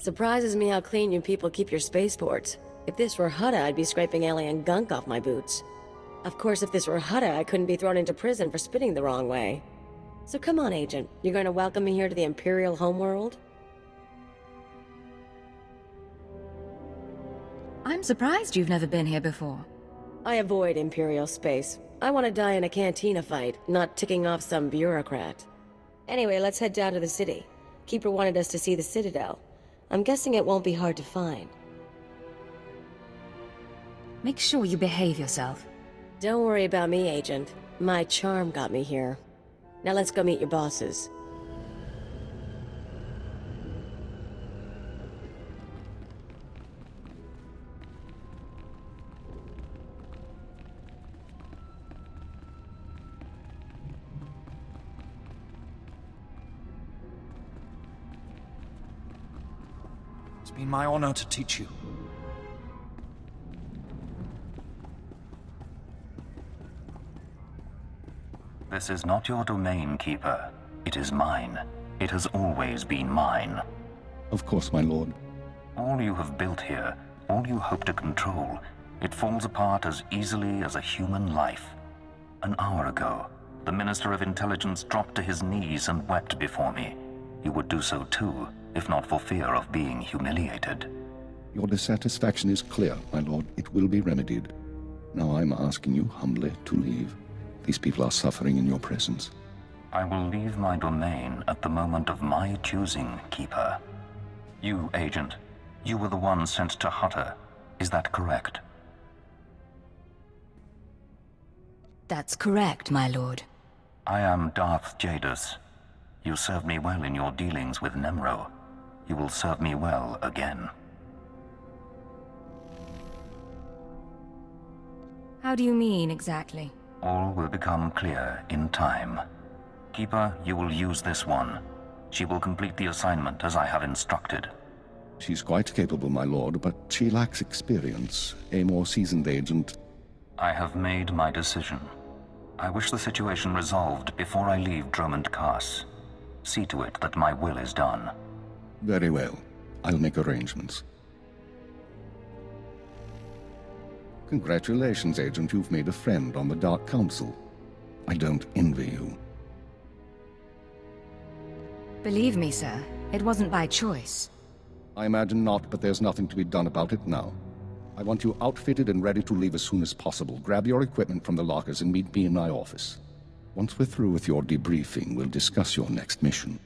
Surprises me how clean you people keep your spaceports. If this were Hutta, I'd be scraping alien gunk off my boots. Of course, if this were Hutta, I couldn't be thrown into prison for spitting the wrong way. So come on, Agent. You're going to welcome me here to the Imperial homeworld? I'm surprised you've never been here before. I avoid Imperial space. I want to die in a cantina fight, not ticking off some bureaucrat. Anyway, let's head down to the city. Keeper wanted us to see the Citadel. I'm guessing it won't be hard to find. Make sure you behave yourself. Don't worry about me, Agent. My charm got me here. Now let's go meet your bosses. It's been my honor to teach you. This is not your domain, Keeper. It is mine. It has always been mine. Of course, my lord. All you have built here, all you hope to control, it falls apart as easily as a human life. An hour ago, the Minister of Intelligence dropped to his knees and wept before me. He would do so too, if not for fear of being humiliated. Your dissatisfaction is clear, my lord. It will be remedied. Now I'm asking you humbly to leave. These people are suffering in your presence. I will leave my domain at the moment of my choosing, Keeper. You, Agent, you were the one sent to Hutta. Is that correct? That's correct, my lord. I am Darth Jadus. You served me well in your dealings with Nemro. You will serve me well again. How do you mean, exactly? All will become clear in time. Keeper, you will use this one. She will complete the assignment as I have instructed. She's quite capable, my lord, but she lacks experience. A more seasoned agent... I have made my decision. I wish the situation resolved before I leave Dromund Kaas. See to it that my will is done. Very well. I'll make arrangements. Congratulations, Agent. You've made a friend on the Dark Council. I don't envy you. Believe me, sir, it wasn't by choice. I imagine not, but there's nothing to be done about it now. I want you outfitted and ready to leave as soon as possible. Grab your equipment from the lockers and meet me in my office. Once we're through with your debriefing, we'll discuss your next mission.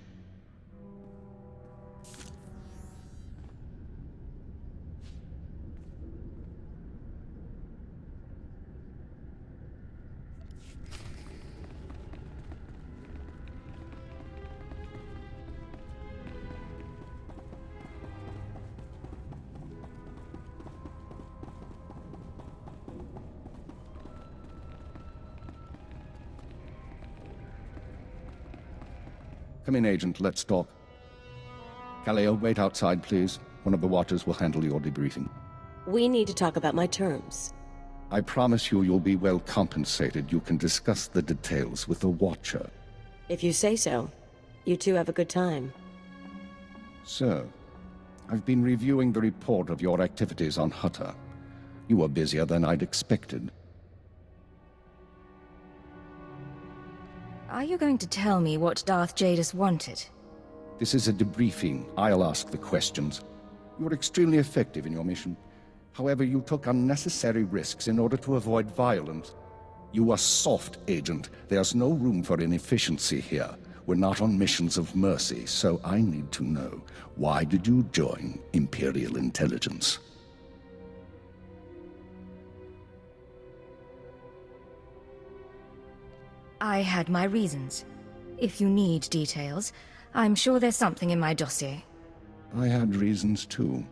Come in, Agent. Let's talk. Kaleo, wait outside, please. One of the Watchers will handle your debriefing. We need to talk about my terms. I promise you you'll be well compensated. You can discuss the details with the Watcher. If you say so. You two have a good time. Sir, I've been reviewing the report of your activities on Hutta. You were busier than I'd expected. Are you going to tell me what Darth Jadus wanted? This is a debriefing. I'll ask the questions. You were extremely effective in your mission. However, you took unnecessary risks in order to avoid violence. You are soft, Agent. There's no room for inefficiency here. We're not on missions of mercy, so I need to know, why did you join Imperial Intelligence? I had my reasons. If you need details, I'm sure there's something in my dossier. I had reasons too.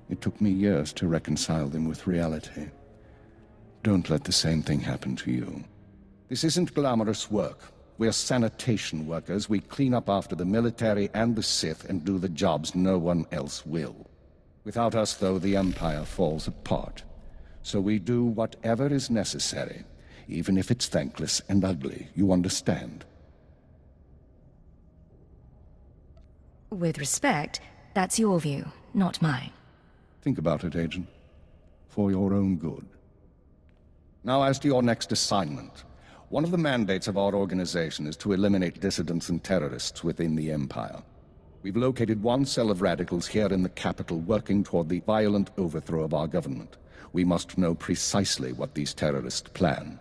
It took me years to reconcile them with reality. Don't let the same thing happen to you. This isn't glamorous work. We're sanitation workers. We clean up after the military and the Sith and do the jobs no one else will. Without us, though, the Empire falls apart. So we do whatever is necessary. Even if it's thankless and ugly, you understand? With respect, That's your view, not mine. Think about it, Agent. For your own good. Now, as to your next assignment. One of the mandates of our organization is to eliminate dissidents and terrorists within the Empire. We've located one cell of radicals here in the capital working toward the violent overthrow of our government. We must know precisely what these terrorists plan.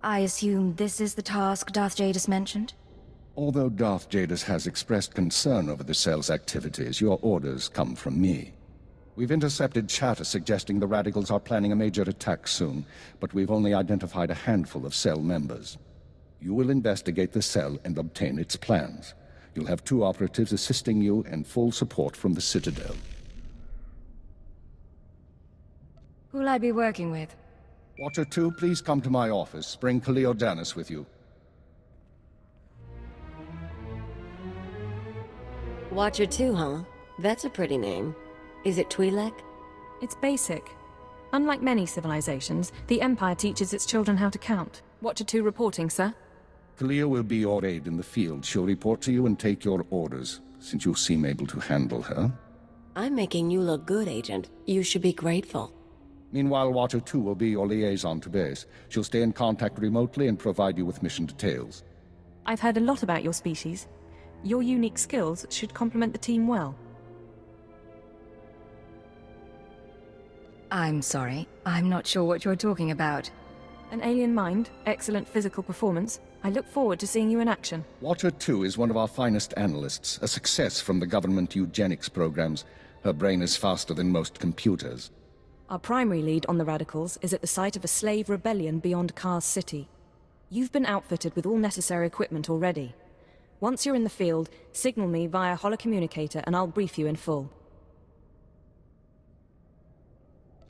I assume this is the task Darth Jadus mentioned? Although Darth Jadus has expressed concern over the cell's activities, your orders come from me. We've intercepted chatter suggesting the radicals are planning a major attack soon, but we've only identified a handful of cell members. You will investigate the cell and obtain its plans. You'll have 2 operatives assisting you and full support from the Citadel. Who'll I be working with? Watcher 2, please come to my office. Bring Theore Mindak with you. Watcher 2, huh? That's a pretty name. Is it Twi'lek? It's basic. Unlike many civilizations, the Empire teaches its children how to count. Watcher 2 reporting, sir. Theore will be your aide in the field. She'll report to you and take your orders, since you seem able to handle her. I'm making you look good, Agent. You should be grateful. Meanwhile, Watcher 2 will be your liaison to base. She'll stay in contact remotely and provide you with mission details. I've heard a lot about your species. Your unique skills should complement the team well. I'm sorry. I'm not sure what you're talking about. An alien mind, excellent physical performance. I look forward to seeing you in action. Watcher 2 is one of our finest analysts, a success from the government eugenics programs. Her brain is faster than most computers. Our primary lead on the radicals is at the site of a slave rebellion beyond Kaas City. You've been outfitted with all necessary equipment already. Once you're in the field, signal me via holocommunicator and I'll brief you in full.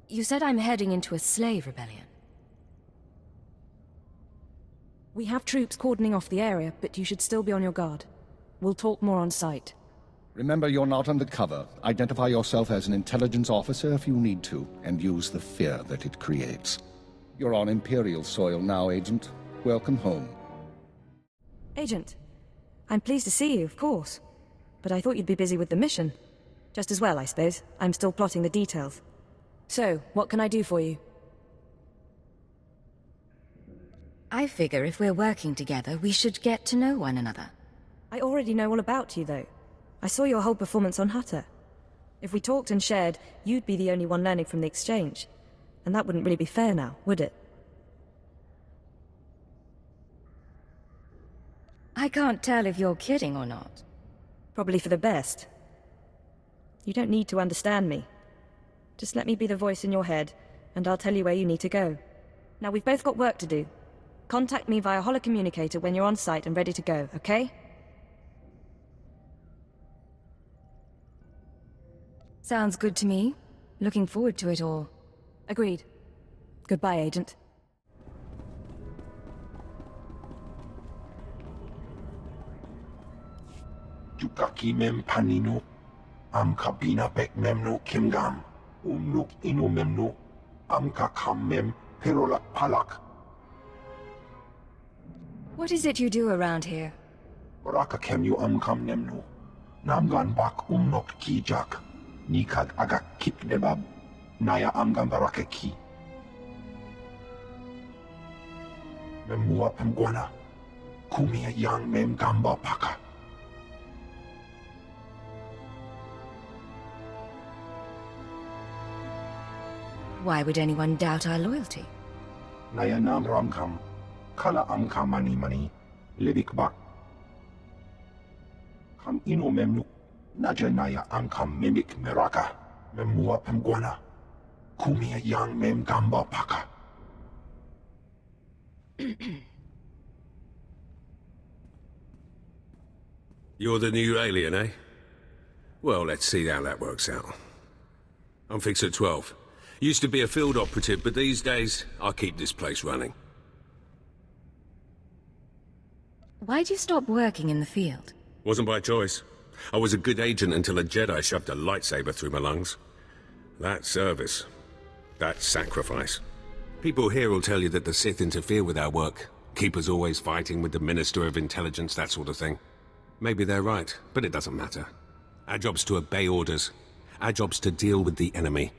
You said I'm heading into a slave rebellion. We have troops cordoning off the area, but you should still be on your guard. We'll talk more on site. Remember, you're not undercover. Identify yourself as an intelligence officer if you need to, and use the fear that it creates. You're on Imperial soil now, Agent. Welcome home. Agent, I'm pleased to see you, of course. But I thought you'd be busy with the mission. Just as well, I suppose. I'm still plotting the details. So, what can I do for you? I figure if we're working together, we should get to know one another. I already know all about you, though. I saw your whole performance on Hutter. If we talked and shared, you'd be the only one learning from the exchange. And that wouldn't really be fair now, would it? I can't tell if you're kidding or not. Probably for the best. You don't need to understand me. Just let me be the voice in your head, and I'll tell you where you need to go. Now, we've both got work to do. Contact me via holocommunicator when you're on site and ready to go, okay? Sounds good to me. Looking forward to it all. Agreed. Goodbye, Agent. Jukaki mem panino, am kabina bek memno kimgam, umnuk ino memno, am kakam mem perolak palak. What is it you do around here? Oraka kemyu am kam nemno, namgan bak umnok kijak, nikag agak kip nebab, naya amgan baraka ki. Memua pemguana, kumia yang mem gamba paka. Why would anyone doubt our loyalty? Naya nam ramkam, kala amkam mani, lebik bak. Kam ino memnu, naja naya amkam mimik meraka, memua pemguana, kumia yang mem gamba paka. You're the new alien, eh? Well, let's see how that works out. I'm Fixer 12. Used to be a field operative, but these days, I keep this place running. Why'd you stop working in the field? Wasn't by choice. I was a good agent until a Jedi shoved a lightsaber through my lungs. That's service. That's sacrifice. People here will tell you that the Sith interfere with our work. Keep us always fighting with the Minister of Intelligence, that sort of thing. Maybe they're right, but it doesn't matter. Our job's to obey orders. Our job's to deal with the enemy.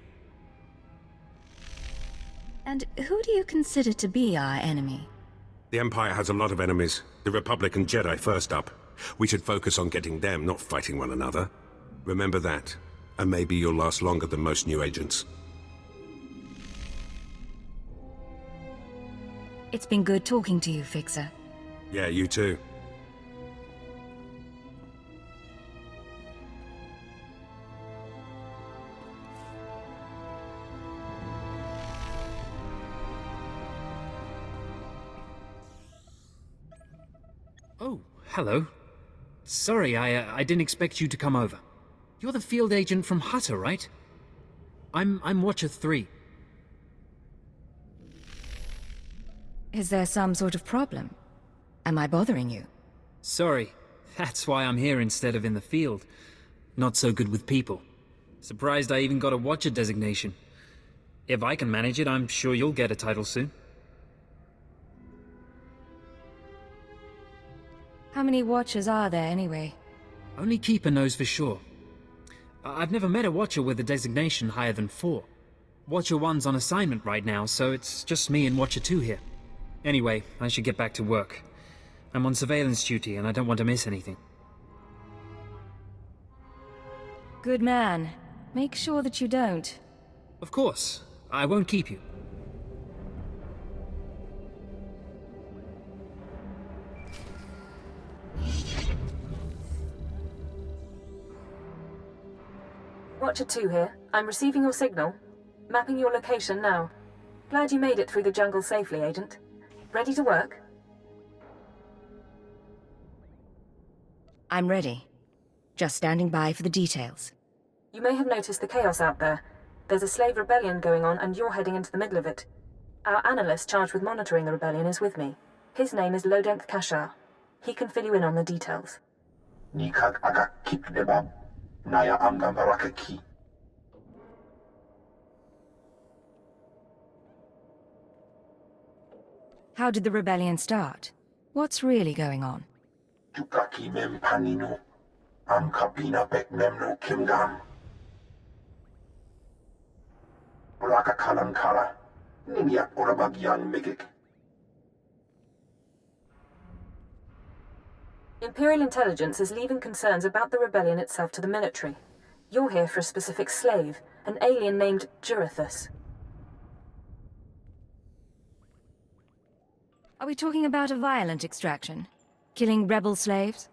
And who do you consider to be our enemy? The Empire has a lot of enemies. The Republic and Jedi first up. We should focus on getting them, not fighting one another. Remember that, and maybe you'll last longer than most new agents. It's been good talking to you, Fixer. Yeah, you too. Oh, hello. Sorry, I didn't expect you to come over. You're the field agent from Hutter, right? I'm Watcher 3. Is there some sort of problem? Am I bothering you? Sorry, that's why I'm here instead of in the field. Not so good with people. Surprised I even got a Watcher designation. If I can manage it, I'm sure you'll get a title soon. How many Watchers are there, anyway? Only Keeper knows for sure. I've never met a Watcher with a designation higher than 4. Watcher 1's on assignment right now, so it's just me and Watcher 2 here. Anyway, I should get back to work. I'm on surveillance duty and I don't want to miss anything. Good man. Make sure that you don't. Of course. I won't keep you. Watcher 2 here. I'm receiving your signal. Mapping your location now. Glad you made it through the jungle safely, Agent. Ready to work? I'm ready. Just standing by for the details. You may have noticed the chaos out there. There's a slave rebellion going on and you're heading into the middle of it. Our analyst charged with monitoring the rebellion is with me. His name is Lodenth Kashar. He can fill you in on the details. Nikak agak kip debab. Naya amgam barakaki. How did the rebellion start? What's really going on? Tukaki mem panino. Am kabina bek memno kimgam. Oraka kalankara. Nimiak orabagian migik. Imperial intelligence is leaving concerns about the rebellion itself to the military. You're here for a specific slave, an alien named Jurithus. Are we talking about a violent extraction? Killing rebel slaves?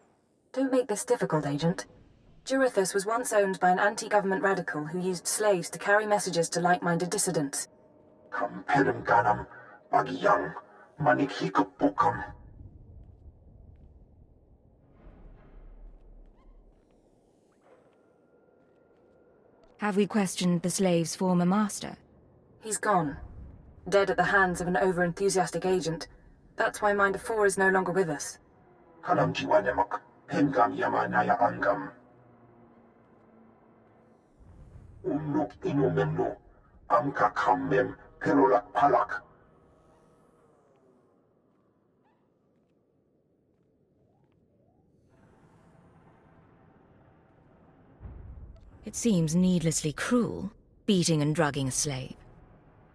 Don't make this difficult, Agent. Jurithus was once owned by an anti-government radical who used slaves to carry messages to like-minded dissidents. Kamperim ganam. Bagiyang. Manikhikupukam. Have we questioned the slave's former master? He's gone. Dead at the hands of an over-enthusiastic agent. That's why Minder 4 is no longer with us. Kanam jiwanemak. Hemgam yama naya angam. Unuk inumemno. Amka kammem. Perolak palak. It seems needlessly cruel, beating and drugging a slave.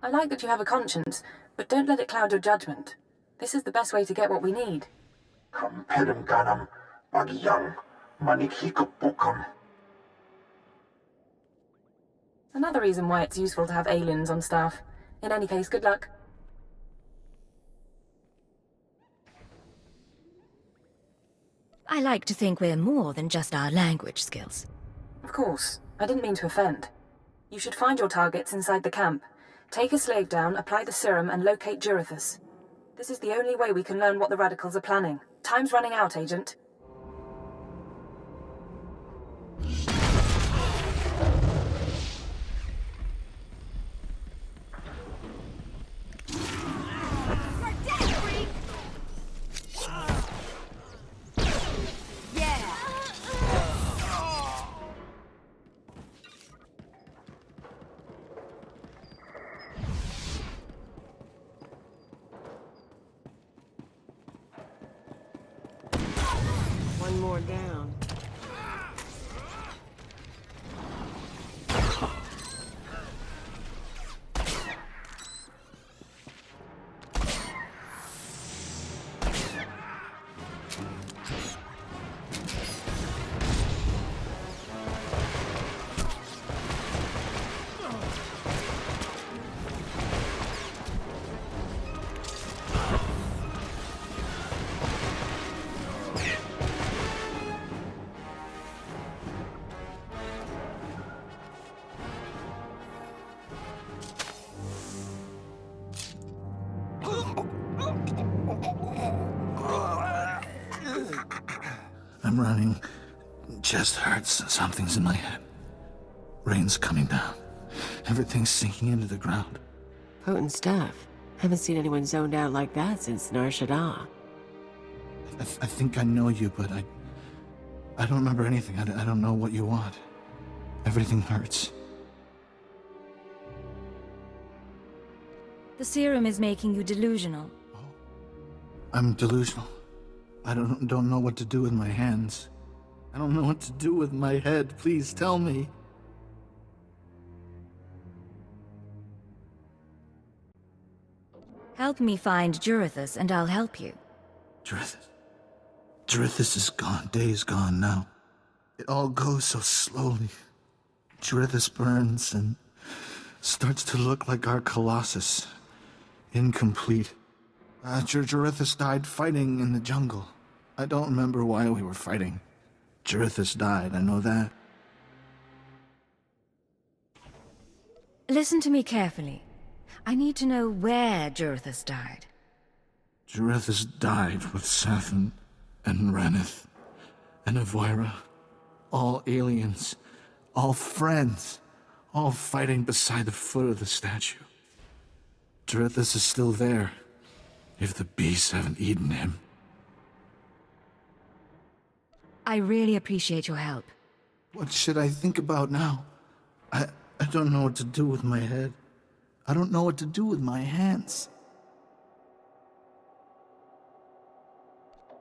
I like that you have a conscience, but don't let it cloud your judgment. This is the best way to get what we need. Kamperim ganam. Bagiyang. Manikhikupukam. Another reason why it's useful to have aliens on staff. In any case, good luck. I like to think we're more than just our language skills. Of course, I didn't mean to offend. You should find your targets inside the camp. Take a slave down, apply the serum, and locate Jurithus. This is the only way we can learn what the radicals are planning. Time's running out, Agent. one more down. I'm running. Chest hurts. Something's in my head. Rain's coming down. Everything's sinking into the ground. Potent stuff. Haven't seen anyone zoned out like that since Nar Shaddaa. I think I know you, but I don't remember anything. I don't know what you want. Everything hurts. The serum is making you delusional. I'm delusional. I don't know what to do with my hands. I don't know what to do with my head. Please tell me. Help me find Jurithus and I'll help you. Jurithus. Jurithus is gone. Days gone now. It all goes so slowly. Jurithus burns and starts to look like our Colossus. Incomplete. Jurithus died fighting in the jungle. I don't remember why we were fighting. Jurithus died, I know that. Listen to me carefully. I need to know where Jurithus died. Jurithus died with Sathan and Reneth and Avoira. All aliens. All friends. All fighting beside the foot of the statue. Jurithus is still there. If the beasts haven't eaten him. I really appreciate your help. What should I think about now? I don't know what to do with my head. I don't know what to do with my hands.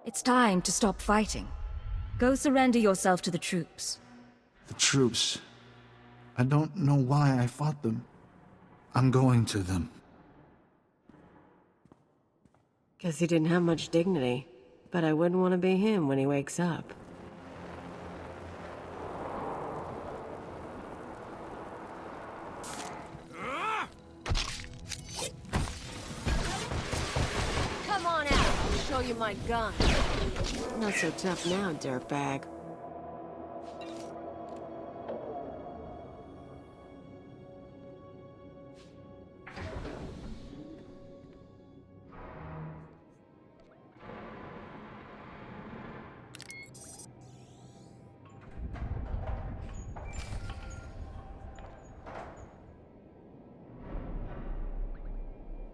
It's time to stop fighting. Go surrender yourself to the troops. The troops. I don't know why I fought them. I'm going to them. Guess he didn't have much dignity. But I wouldn't want to be him when he wakes up. Come on out, I'll show you my gun. Not so tough now, dirtbag.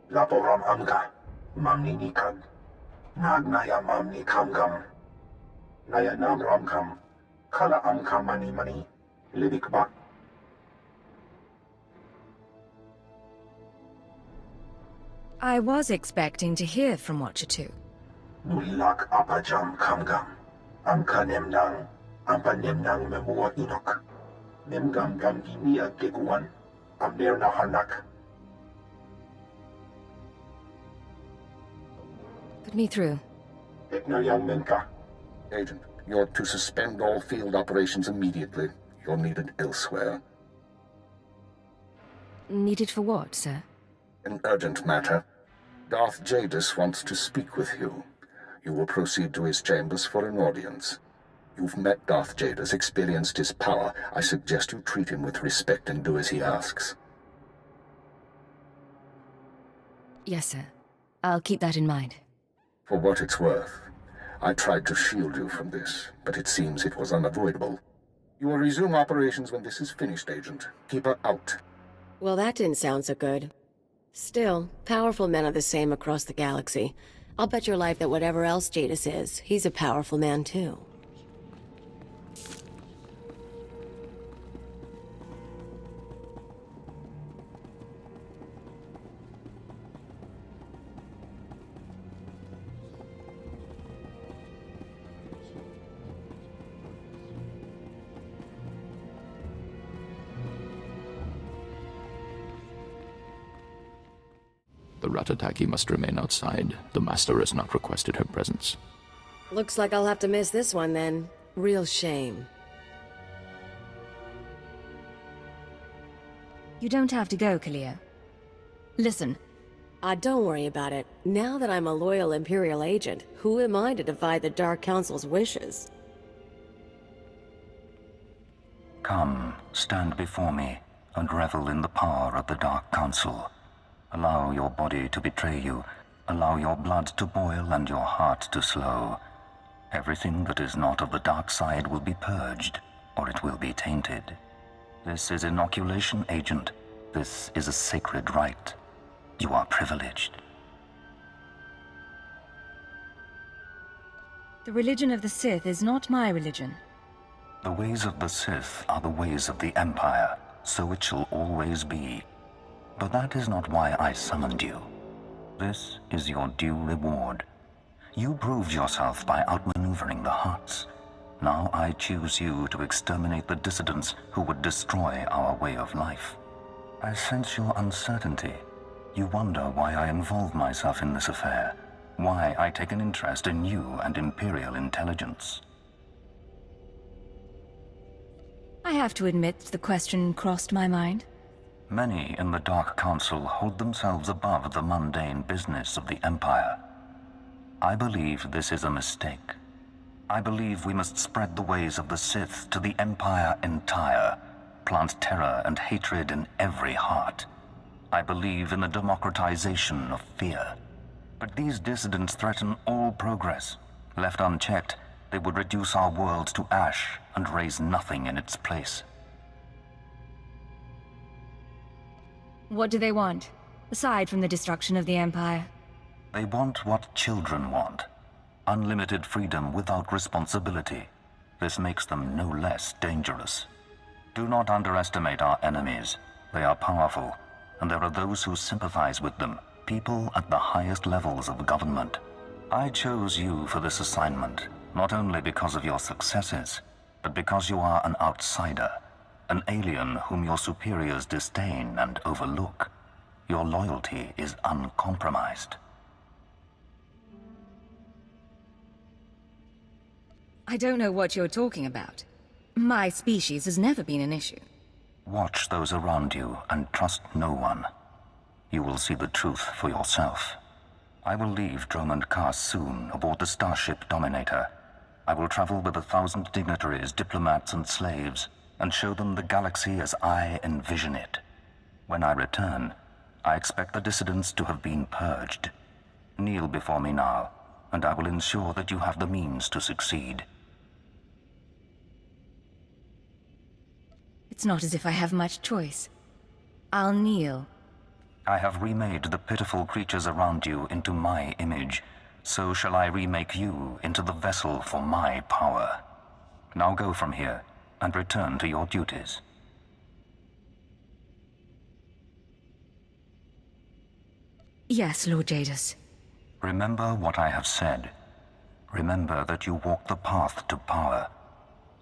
Laporam amka, mamni nikag. Nagnaya mamni kamgam. Naya nam ramkam. Kala amka mani, lidik bak. I was expecting to hear from Watcher 2. Nulilak apajam kamgam. Amka nemnang. Ampa nemnang memua inok. Nemgam gam ginia geguan. Amner na hanak. Put me through. Agent, you're to suspend all field operations immediately. You're needed elsewhere. Needed for what, sir? An urgent matter. Darth Jadus wants to speak with you. You will proceed to his chambers for an audience. You've met Darth Jadus, experienced his power. I suggest you treat him with respect and do as he asks. Yes, sir. I'll keep that in mind. For what it's worth, I tried to shield you from this, but it seems it was unavoidable. You will resume operations when this is finished, Agent. Keep her out. Well, that didn't sound so good. Still, powerful men are the same across the galaxy. I'll bet your life that whatever else Jadus is, he's a powerful man too. The Ratataki must remain outside. The Master has not requested her presence. Looks like I'll have to miss this one then. Real shame. You don't have to go, Kalia. Listen. Don't worry about it. Now that I'm a loyal Imperial agent, who am I to defy the Dark Council's wishes? Come, stand before me, and revel in the power of the Dark Council. Allow your body to betray you. Allow your blood to boil and your heart to slow. Everything that is not of the dark side will be purged, or it will be tainted. This is inoculation, Agent. This is a sacred rite. You are privileged. The religion of the Sith is not my religion. The ways of the Sith are the ways of the Empire, so it shall always be. But that is not why I summoned you. This is your due reward. You proved yourself by outmaneuvering the Hutts. Now I choose you to exterminate the dissidents who would destroy our way of life. I sense your uncertainty. You wonder why I involve myself in this affair, why I take an interest in you and Imperial intelligence. I have to admit the question crossed my mind. Many in the Dark Council hold themselves above the mundane business of the Empire. I believe this is a mistake. I believe we must spread the ways of the Sith to the Empire entire, plant terror and hatred in every heart. I believe in the democratization of fear. But these dissidents threaten all progress. Left unchecked, they would reduce our world to ash and raise nothing in its place. What do they want, aside from the destruction of the Empire? They want what children want. Unlimited freedom without responsibility. This makes them no less dangerous. Do not underestimate our enemies. They are powerful, and there are those who sympathize with them, people at the highest levels of government. I chose you for this assignment, not only because of your successes, but because you are an outsider, an alien whom your superiors disdain and overlook. Your loyalty is uncompromised. I don't know what you're talking about. My species has never been an issue. Watch those around you and trust no one. You will see the truth for yourself. I will leave Dromund Kaas soon aboard the starship Dominator. I will travel with 1,000 dignitaries, diplomats, and slaves, and show them the galaxy as I envision it. When I return, I expect the dissidents to have been purged. Kneel before me now, and I will ensure that you have the means to succeed. It's not as if I have much choice. I'll kneel. I have remade the pitiful creatures around you into my image. So shall I remake you into the vessel for my power. Now go from here, and return to your duties. Yes, Lord Jadus. Remember what I have said. Remember that you walk the path to power.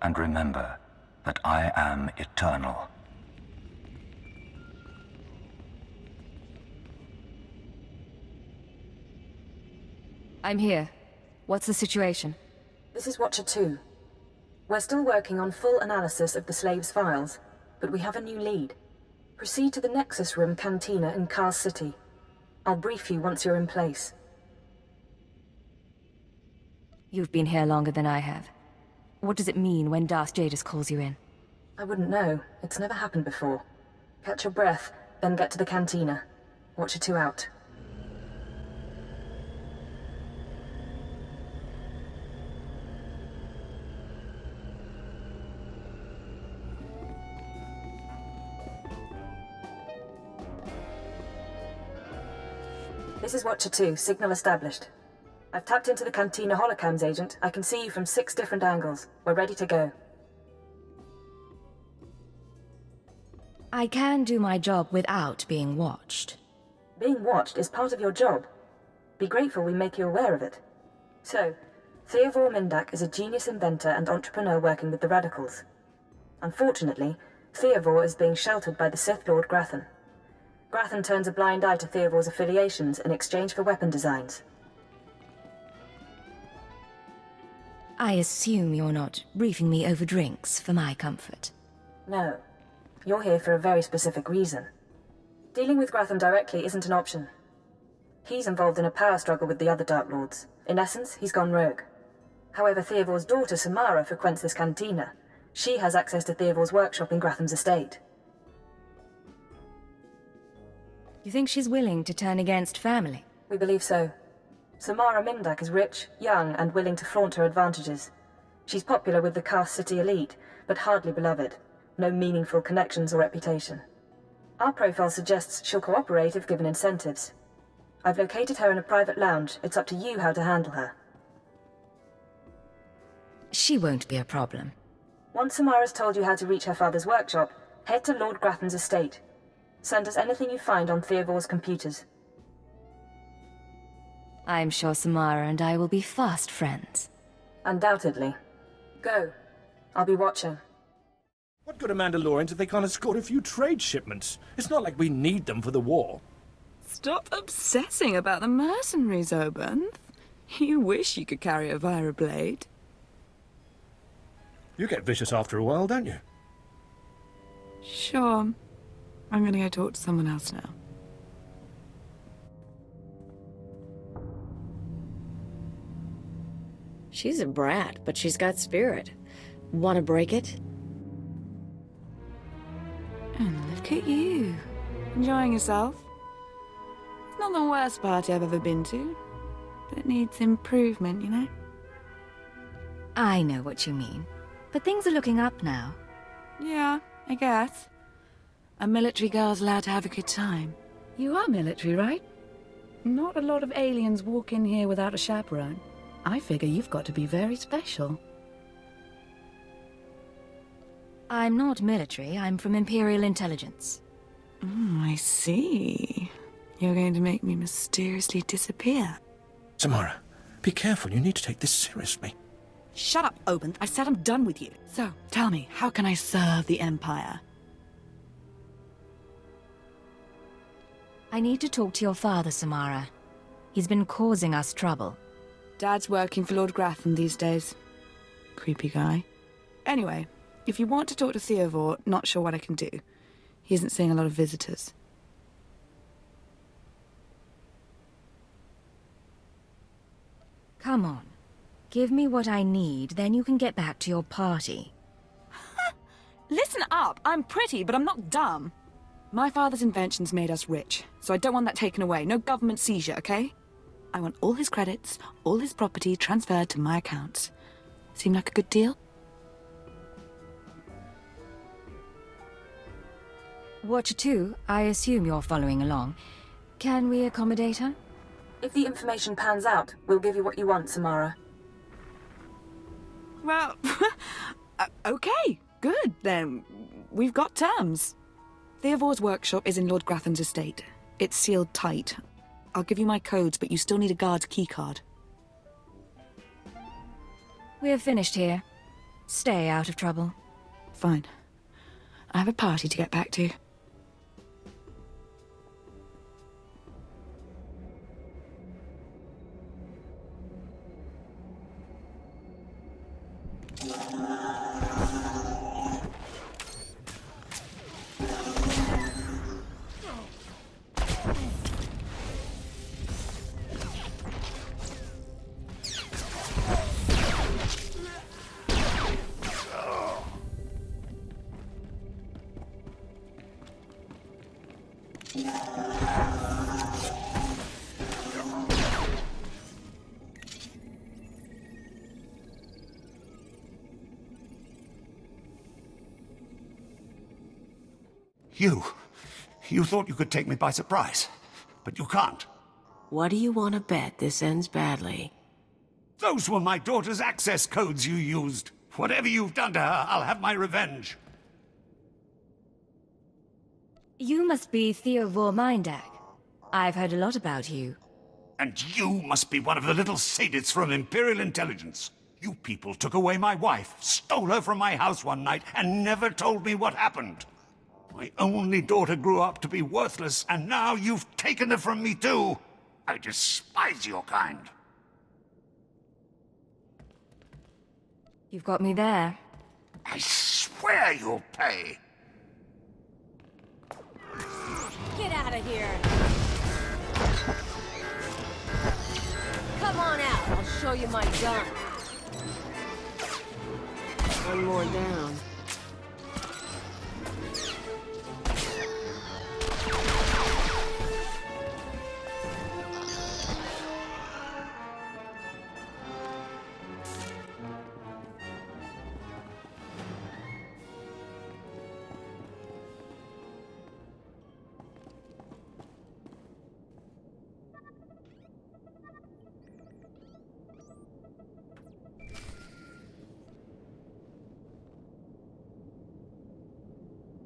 And remember that I am eternal. I'm here. What's the situation? This is Watcher 2. We're still working on full analysis of the slaves' files, but we have a new lead. Proceed to the Nexus Room Cantina in Kaas City. I'll brief you once you're in place. You've been here longer than I have. What does it mean when Darth Jadus calls you in? I wouldn't know. It's never happened before. Catch your breath, then get to the cantina. Watcher 2 out. This is Watcher 2, signal established. I've tapped into the cantina holocams, Agent. I can see you from 6 different angles. We're ready to go. I can do my job without being watched. Being watched is part of your job. Be grateful we make you aware of it. So, Theore Mindak is a genius inventor and entrepreneur working with the Radicals. Unfortunately, Theore is being sheltered by the Sith Lord Grathan. Gratham turns a blind eye to Theore's affiliations in exchange for weapon designs. I assume you're not briefing me over drinks for my comfort. No. You're here for a very specific reason. Dealing with Gratham directly isn't an option. He's involved in a power struggle with the other Dark Lords. In essence, he's gone rogue. However, Theore's daughter, Samara, frequents this cantina. She has access to Theore's workshop in Gratham's estate. You think she's willing to turn against family? We believe so. Theore Mindak is rich, young, and willing to flaunt her advantages. She's popular with the Kaas city elite, but hardly beloved. No meaningful connections or reputation. Our profile suggests she'll cooperate if given incentives. I've located her in a private lounge. It's up to you how to handle her. She won't be a problem. Once Samara's told you how to reach her father's workshop, head to Lord Gratham's estate. Send us anything you find on Theore's computers. I'm sure Samara and I will be fast friends. Undoubtedly. Go. I'll be watching. What good are Mandalorians if they can't escort a few trade shipments? It's not like we need them for the war. Stop obsessing about the mercenaries, Obenth. You wish you could carry a Vira blade. You get vicious after a while, don't you? Sure. I'm gonna go talk to someone else now. She's a brat, but she's got spirit. Want to break it? And look at you. Enjoying yourself? It's not the worst party I've ever been to, but it needs improvement, you know? I know what you mean, but things are looking up now. Yeah, I guess. A military girl's allowed to have a good time. You are military, right? Not a lot of aliens walk in here without a chaperone. I figure you've got to be very special. I'm not military, I'm from Imperial intelligence. I see. You're going to make me mysteriously disappear. Samara, be careful. You need to take this seriously. Shut up, Obenth. I said I'm done with you. So, tell me, how can I serve the Empire? I need to talk to your father, Samara. He's been causing us trouble. Dad's working for Lord Gratham these days. Creepy guy. Anyway, if you want to talk to Theore, not sure what I can do. He isn't seeing a lot of visitors. Come on. Give me what I need, then you can get back to your party. Listen up! I'm pretty, but I'm not dumb. My father's inventions made us rich, so I don't want that taken away. No government seizure, okay? I want all his credits, all his property transferred to my accounts. Seem like a good deal? Watcher 2, I assume you're following along. Can we accommodate her? If the information pans out, we'll give you what you want, Samara. Well, okay, good then. We've got terms. Theore's workshop is in Lord Gratham's estate. It's sealed tight. I'll give you my codes, but you still need a guard's keycard. We're finished here. Stay out of trouble. Fine. I have a party to get back to. You thought you could take me by surprise, but you can't. What do you want to bet this ends badly? Those were my daughter's access codes you used. Whatever you've done to her, I'll have my revenge. You must be Theore Mindak. I've heard a lot about you. And you must be one of the little sadists from Imperial intelligence. You people took away my wife, stole her from my house one night, and never told me what happened. My only daughter grew up to be worthless, and now you've taken her from me too. I despise your kind. You've got me there. I swear you'll pay. Get out of here! Come on out, I'll show you my gun. One more down.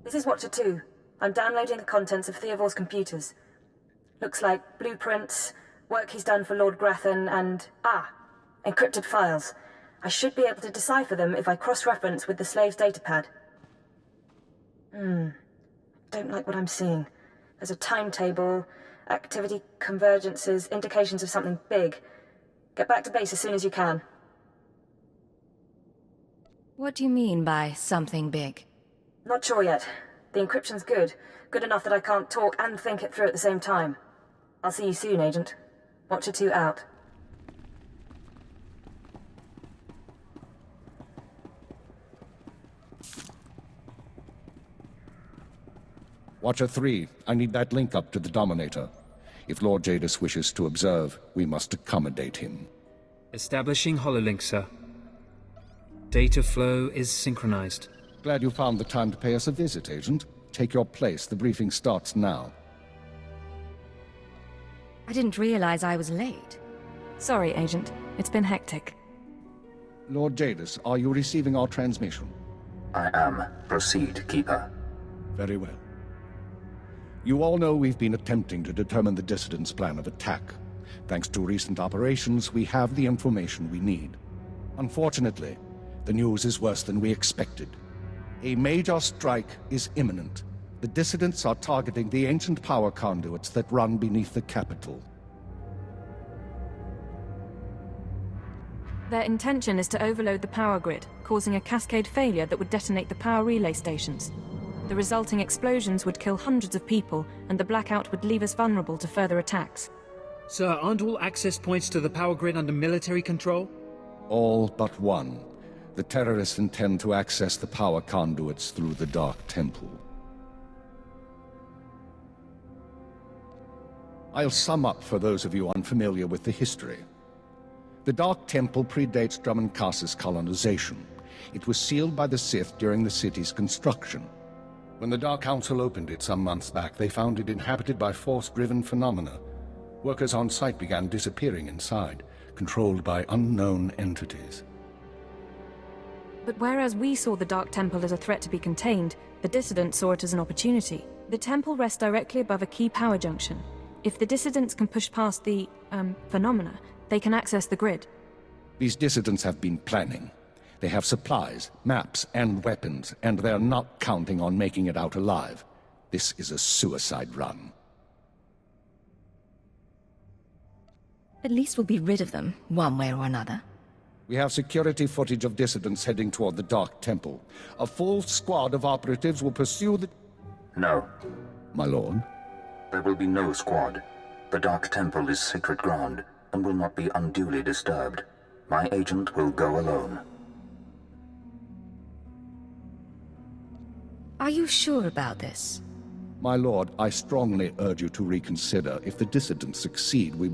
This is Watcher 2. I'm downloading the contents of Theore's computers. Looks like blueprints, work he's done for Lord Grathan, and... encrypted files. I should be able to decipher them if I cross-reference with the slave's datapad. Don't like what I'm seeing. There's a timetable, activity convergences, indications of something big. Get back to base as soon as you can. What do you mean by something big? Not sure yet. The encryption's good. Good enough that I can't talk and think it through at the same time. I'll see you soon, Agent. Watcher 2 out. Watcher 3, I need that link up to the Dominator. If Lord Jadus wishes to observe, we must accommodate him. Establishing hololink, sir. Data flow is synchronized. Glad you found the time to pay us a visit, Agent. Take your place. The briefing starts now. I didn't realize I was late. Sorry, Agent. It's been hectic. Lord Jadus, are you receiving our transmission? I am. Proceed, Keeper. Very well. You all know we've been attempting to determine the Dissidents' plan of attack. Thanks to recent operations, we have the information we need. Unfortunately, the news is worse than we expected. A major strike is imminent. The Dissidents are targeting the ancient power conduits that run beneath the capital. Their intention is to overload the power grid, causing a cascade failure that would detonate the power relay stations. The resulting explosions would kill hundreds of people, and the blackout would leave us vulnerable to further attacks. Sir, aren't all access points to the power grid under military control? All but one. The terrorists intend to access the power conduits through the Dark Temple. I'll sum up for those of you unfamiliar with the history. The Dark Temple predates Dromund Kaas's colonization. It was sealed by the Sith during the city's construction. When the Dark Council opened it some months back, they found it inhabited by force-driven phenomena. Workers on site began disappearing inside, controlled by unknown entities. But whereas we saw the Dark Temple as a threat to be contained, the Dissidents saw it as an opportunity. The temple rests directly above a key power junction. If the Dissidents can push past the, phenomena, they can access the grid. These Dissidents have been planning. They have supplies, maps, and weapons, and they're not counting on making it out alive. This is a suicide run. At least we'll be rid of them, one way or another. We have security footage of Dissidents heading toward the Dark Temple. A full squad of operatives will pursue the... No. My lord? There will be no squad. The Dark Temple is sacred ground and will not be unduly disturbed. My agent will go alone. Are you sure about this? My lord, I strongly urge you to reconsider. If the Dissidents succeed, we...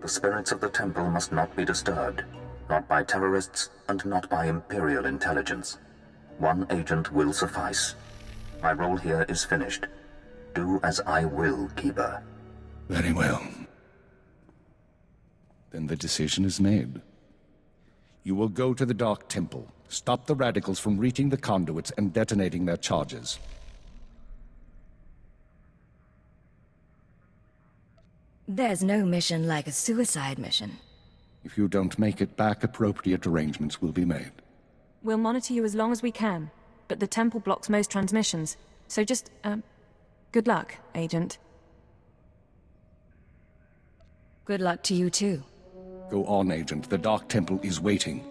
The spirits of the temple must not be disturbed. Not by terrorists, and not by Imperial intelligence. One agent will suffice. My role here is finished. Do as I will, Keeper. Very well. Then the decision is made. You will go to the Dark Temple, stop the radicals from reaching the conduits and detonating their charges. There's no mission like a suicide mission. If you don't make it back, appropriate arrangements will be made. We'll monitor you as long as we can, but the temple blocks most transmissions, So just, good luck, Agent. Good luck to you too. Go on, Agent. The Dark Temple is waiting.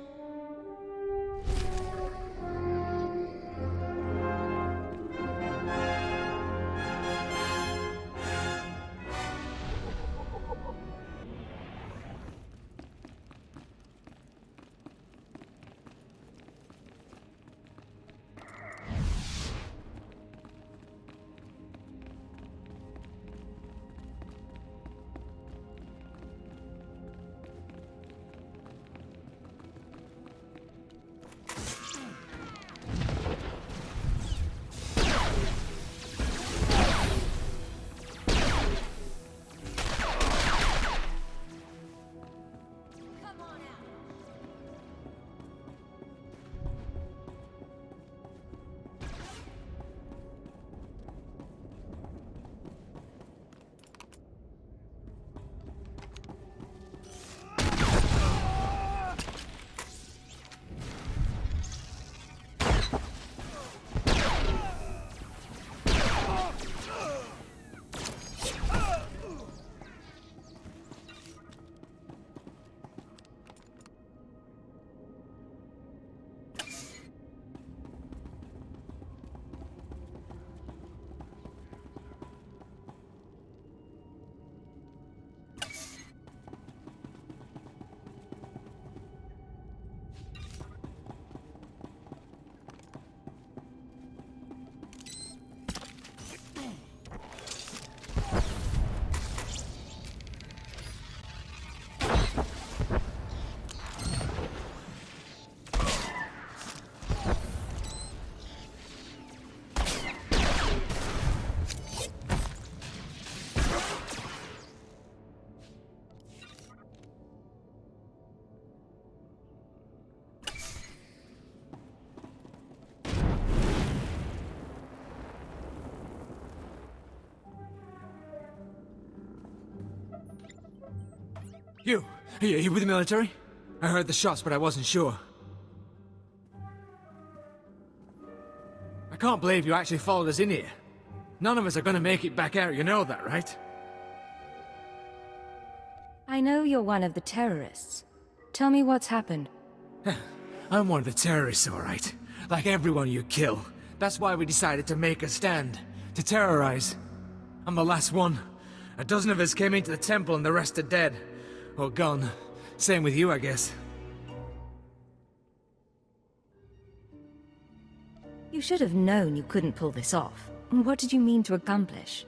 You! Are you with the military? I heard the shots, but I wasn't sure. I can't believe you actually followed us in here. None of us are gonna make it back out, you know that, right? I know you're one of the terrorists. Tell me what's happened. I'm one of the terrorists, all right. Like everyone you kill. That's why we decided to make a stand. To terrorize. I'm the last one. A dozen of us came into the temple and the rest are dead. Or gone. Same with you, I guess. You should have known you couldn't pull this off. What did you mean to accomplish?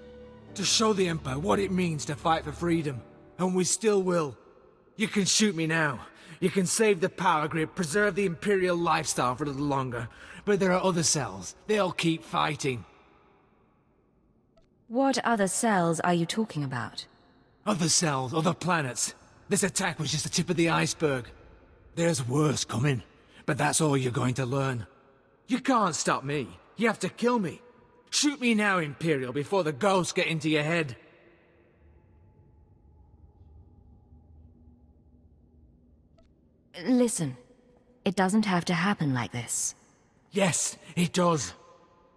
To show the Empire what it means to fight for freedom. And we still will. You can shoot me now. You can save the power grid, preserve the Imperial lifestyle for a little longer. But there are other cells. They'll keep fighting. What other cells are you talking about? Other cells, other planets. This attack was just the tip of the iceberg. There's worse coming, but that's all you're going to learn. You can't stop me. You have to kill me. Shoot me now, Imperial, before the ghosts get into your head. Listen, it doesn't have to happen like this. Yes, it does.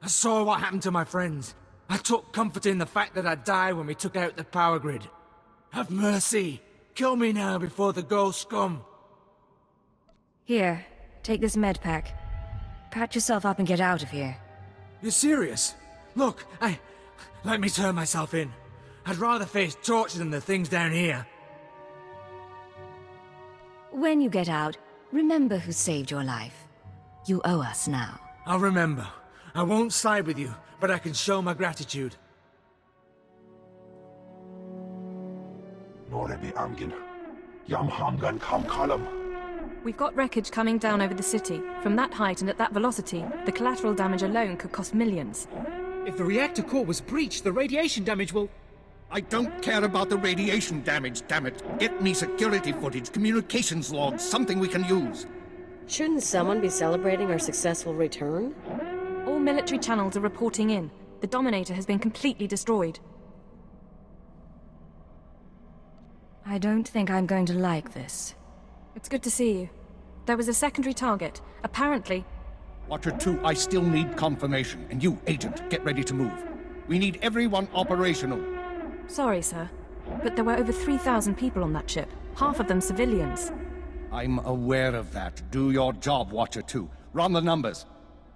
I saw what happened to my friends. I took comfort in the fact that I'd die when we took out the power grid. Have mercy. Kill me now before the ghosts come. Here, take this med pack. Patch yourself up and get out of here. You're serious? Look, let me turn myself in. I'd rather face torture than the things down here. When you get out, remember who saved your life. You owe us now. I'll remember. I won't side with you, but I can show my gratitude. We've got wreckage coming down over the city. From that height and at that velocity, the collateral damage alone could cost millions. If the reactor core was breached, the radiation damage will... I don't care about the radiation damage, damn it. Get me security footage, communications logs, something we can use. Shouldn't someone be celebrating our successful return? All military channels are reporting in. The Dominator has been completely destroyed. I don't think I'm going to like this. It's good to see you. There was a secondary target. Apparently... Watcher 2, I still need confirmation. And you, Agent, get ready to move. We need everyone operational. Sorry, sir, but there were over 3,000 people on that ship. Half of them civilians. I'm aware of that. Do your job, Watcher 2. Run the numbers.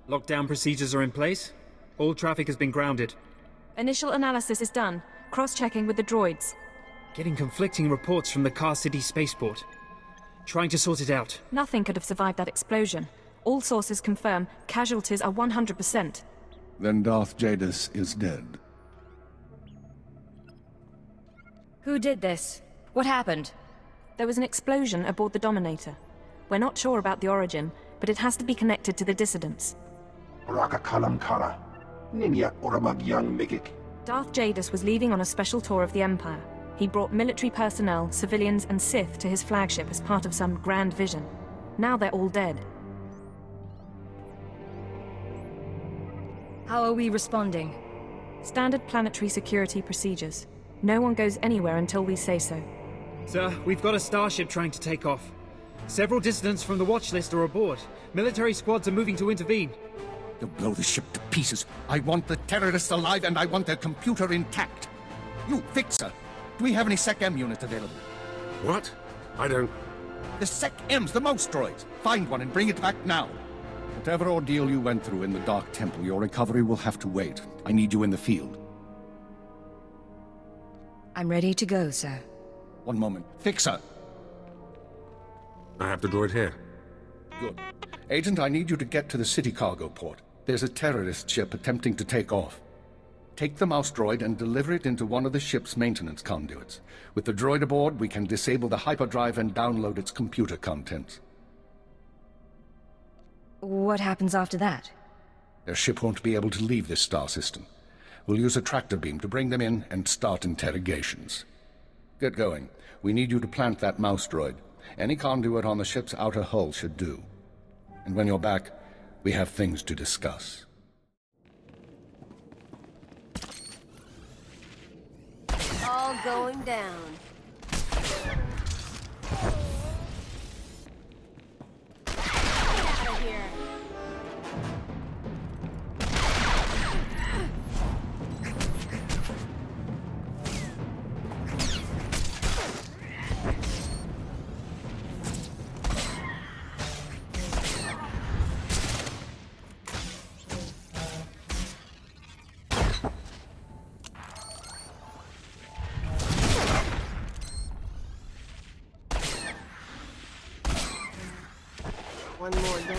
Lockdown procedures are in place. All traffic has been grounded. Initial analysis is done. Cross-checking with the droids. Getting conflicting reports from the Kaas City spaceport. Trying to sort it out. Nothing could have survived that explosion. All sources confirm casualties are 100%. Then Darth Jadus is dead. Who did this? What happened? There was an explosion aboard the Dominator. We're not sure about the origin, but it has to be connected to the dissidents. Raka kalam kala. Ninyak oramagyang migik. Darth Jadus was leaving on a special tour of the Empire. He brought military personnel, civilians, and Sith to his flagship as part of some grand vision. Now they're all dead. How are we responding? Standard planetary security procedures. No one goes anywhere until we say so. Sir, we've got a starship trying to take off. Several dissidents from the watch list are aboard. Military squads are moving to intervene. They'll blow the ship to pieces. I want the terrorists alive and I want their computer intact. You, Fixer, do we have any Sec-M units available? What? I don't... The Sec-Ms, the mouse droids. Find one and bring it back now. Whatever ordeal you went through in the Dark Temple, your recovery will have to wait. I need you in the field. I'm ready to go, sir. One moment. Fixer! I have the droid here. Good. Agent, I need you to get to the city cargo port. There's a terrorist ship attempting to take off. Take the mouse droid and deliver it into one of the ship's maintenance conduits. With the droid aboard, we can disable the hyperdrive and download its computer contents. What happens after that? Their ship won't be able to leave this star system. We'll use a tractor beam to bring them in and start interrogations. Get going. We need you to plant that mouse droid. Any conduit on the ship's outer hull should do. And when you're back, we have things to discuss. All going down. Get out of here. One more down.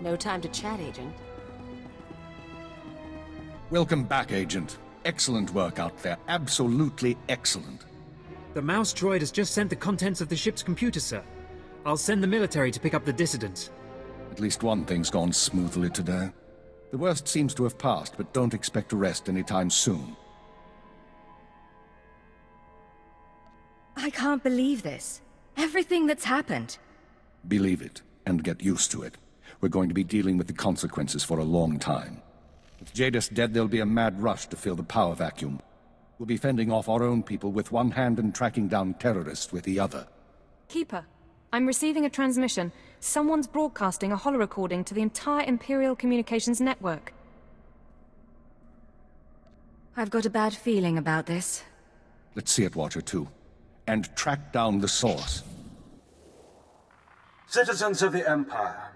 No time to chat, Agent. Welcome back, Agent. Excellent work out there. Absolutely excellent. The mouse droid has just sent the contents of the ship's computer, sir. I'll send the military to pick up the dissidents. At least one thing's gone smoothly today. The worst seems to have passed, but don't expect to rest anytime soon. I can't believe this. Everything that's happened. Believe it, and get used to it. We're going to be dealing with the consequences for a long time. With Jadus dead, there'll be a mad rush to fill the power vacuum. We'll be fending off our own people with one hand and tracking down terrorists with the other. Keeper, I'm receiving a transmission. Someone's broadcasting a holo-recording to the entire Imperial communications network. I've got a bad feeling about this. Let's see it, Watcher 2. And track down the source. Citizens of the Empire,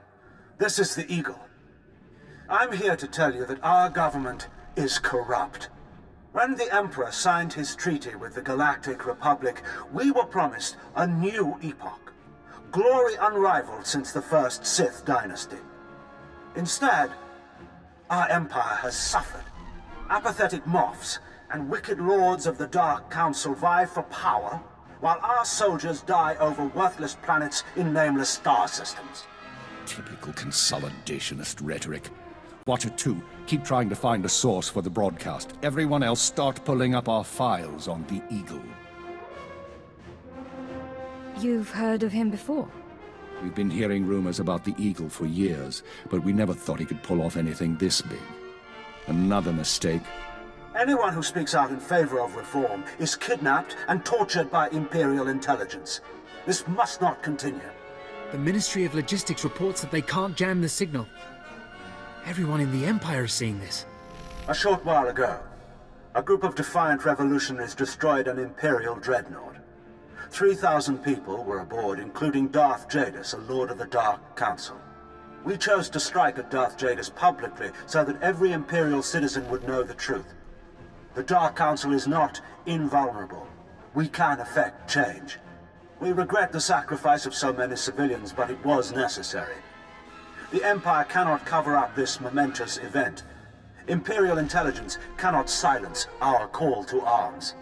this is the Eagle. I'm here to tell you that our government is corrupt. When the Emperor signed his treaty with the Galactic Republic, we were promised a new epoch. Glory unrivaled since the first Sith dynasty. Instead, our Empire has suffered. Apathetic moffs and wicked lords of the Dark Council vie for power, while our soldiers die over worthless planets in nameless star systems. Typical consolidationist rhetoric. Watcher 2, keep trying to find a source for the broadcast. Everyone else start pulling up our files on the Eagle. You've heard of him before? We've been hearing rumors about the Eagle for years, but we never thought he could pull off anything this big. Another mistake. Anyone who speaks out in favor of reform is kidnapped and tortured by Imperial intelligence. This must not continue. The Ministry of Logistics reports that they can't jam the signal. Everyone in the Empire is seeing this. A short while ago, a group of defiant revolutionaries destroyed an Imperial dreadnought. 3,000 people were aboard, including Darth Jadus, a Lord of the Dark Council. We chose to strike at Darth Jadus publicly so that every Imperial citizen would know the truth. The Dark Council is not invulnerable. We can effect change. We regret the sacrifice of so many civilians, but it was necessary. The Empire cannot cover up this momentous event. Imperial intelligence cannot silence our call to arms.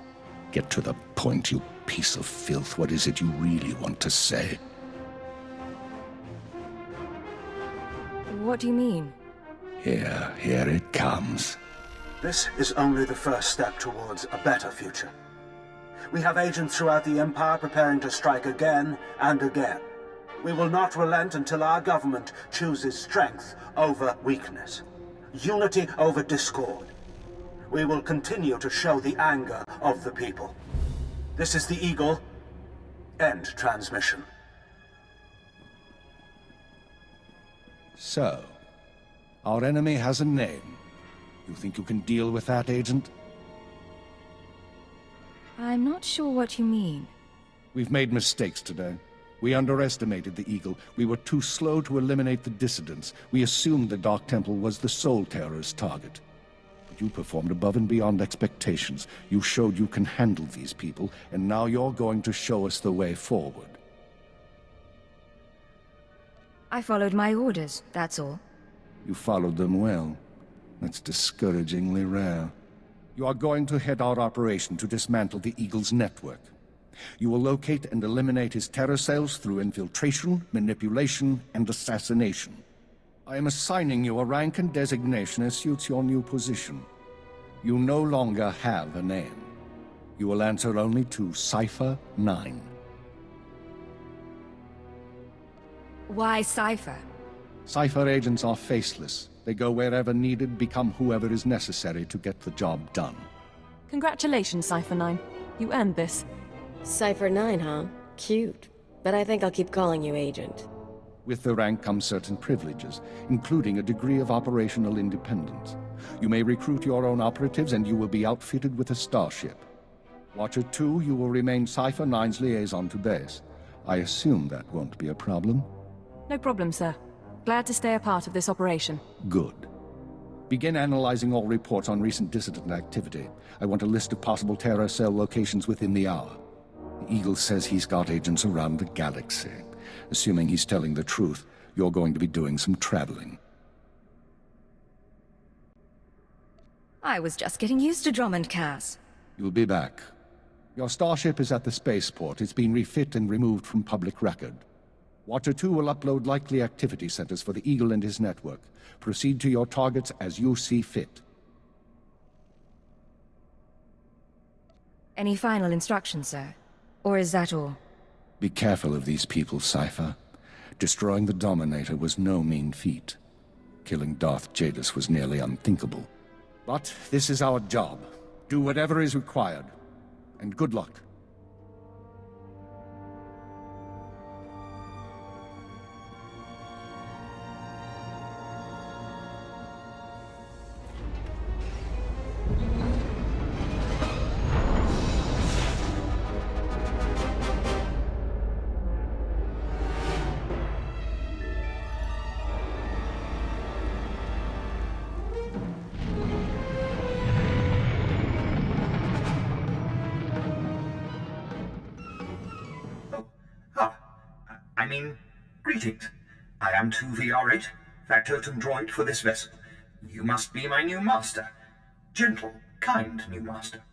Get to the point, you piece of filth. What is it you really want to say? What do you mean? Here it comes. This is only the first step towards a better future. We have agents throughout the Empire preparing to strike again and again. We will not relent until our government chooses strength over weakness, unity over discord. We will continue to show the anger of the people. This is the Eagle. End transmission. So, our enemy has a name. You think you can deal with that, Agent? I'm not sure what you mean. We've made mistakes today. We underestimated the Eagle. We were too slow to eliminate the dissidents. We assumed the Dark Temple was the sole terrorist target. But you performed above and beyond expectations. You showed you can handle these people, and now you're going to show us the way forward. I followed my orders, that's all. You followed them well. That's discouragingly rare. You are going to head our operation to dismantle the Eagle's network. You will locate and eliminate his terror cells through infiltration, manipulation, and assassination. I am assigning you a rank and designation as suits your new position. You no longer have a name. You will answer only to Cipher 9. Why Cipher? Cipher agents are faceless. They go wherever needed, become whoever is necessary to get the job done. Congratulations, Cipher 9. You earned this. Cipher 9, huh? Cute. But I think I'll keep calling you Agent. With the rank comes certain privileges, including a degree of operational independence. You may recruit your own operatives, and you will be outfitted with a starship. Watcher 2, you will remain Cipher 9's liaison to base. I assume that won't be a problem? No problem, sir. Glad to stay a part of this operation. Good. Begin analyzing all reports on recent dissident activity. I want a list of possible terror cell locations within the hour. The Eagle says he's got agents around the galaxy. Assuming he's telling the truth, you're going to be doing some traveling. I was just getting used to Dromund, Kaas. You'll be back. Your starship is at the spaceport. It's been refit and removed from public record. Watcher 2 will upload likely activity centers for the Eagle and his network. Proceed to your targets as you see fit. Any final instructions, sir? Or is that all? Be careful of these people, Cipher. Destroying the Dominator was no mean feat. Killing Darth Jadus was nearly unthinkable. But this is our job. Do whatever is required. And good luck. mean, greetings. I am 2VR8, factotum droid for this vessel. You must be my new master. Gentle, kind new master.